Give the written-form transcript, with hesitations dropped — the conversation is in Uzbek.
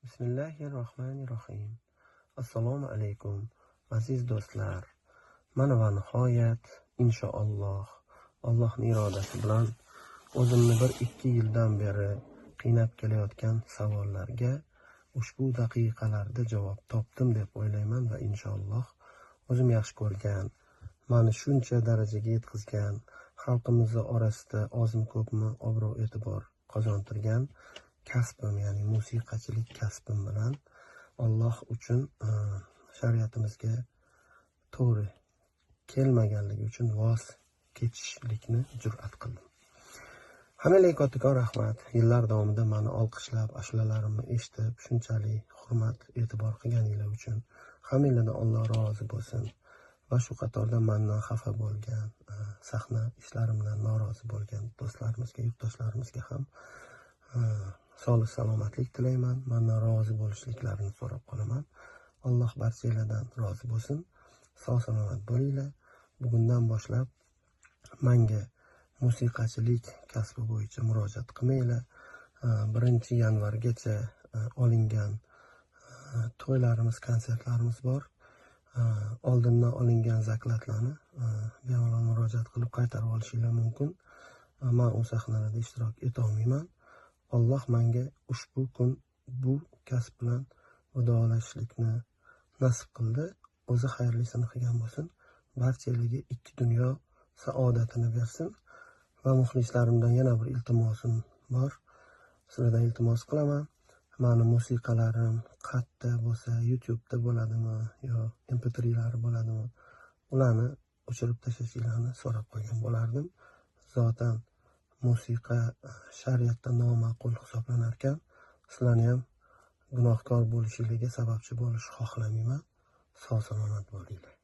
Bismillahirrohmanirrohim. Assalomu alaykum aziz do'stlar. Mana va nihoyat inshaalloh Allohning irodasi bilan o'zimni 1-2 yildan beri qiynab kelayotgan savollarga ushbu daqiqalarda javob topdim deb o'ylayman va inshaalloh o'zim yaxshi ko'rgan, mani shuncha darajaga yetkazgan, xalqimiz orasida ozmi ko'pmi obro' e'tibor qozontirgan kasbim, ya'ni musiqachilik kasbim bilan Alloh uchun shariatimizga to'g'ri kelmaganligi uchun voz kechishlikni jur'at qildim. Hammaga kattakon rahmat. Yillar davomida meni olqishlab, ashulalarimni eshitib, shunchalik hurmat, e'tibor qilganinglar uchun hammanglardan Alloh rozi bo'lsin. Va shu qatorda mendan xafa bo'lgan, sahna ishlarimdan norozi bo'lgan do'stlarimizga, yurtdoshlarimizga ham sog'lik salomatlik tilayman. Mendan rozi bo'lishliklarini so'rab qolaman. Alloh barchalardan rozi bo'lsin. Sog' salomat bo'linglar. Bugundan boshlab menga musiqachilik kasbi bo'yicha murojaat qilmanglar. 1 yanvargacha olingan to'ylarimiz, konsertlarimiz bor. Oldindan olingan zaklatlarni bemalol murojaat qilib qaytarib olishinglar mumkin. Men u sahnalarda ishtirok eta olmayman. Alloh menga ushbu kun bu kasb bilan vidolashishlikni nasib qildi. O'zi xayrlisini qilgan bo'lsin. Barchalarga 2 dunyo saodatini bersin. Va muxlislarimdan yana bir iltimosim bor. Sizlardan iltimos qilaman. Meni musiqalarim qayerda bo'lsa, YouTube'da bo'ladimi yo MP3'lari bo'ladimi, ularni o'chirib tashlashinglarni so'rab qolgan bo'lardim. Zotan musiqa shariatda noma'qul hisoblanar ekan. Sizlarni ham gunohkor bo'lishingizga sababchi bo'lish xohlamayman. Sog' salomat bo'linglar.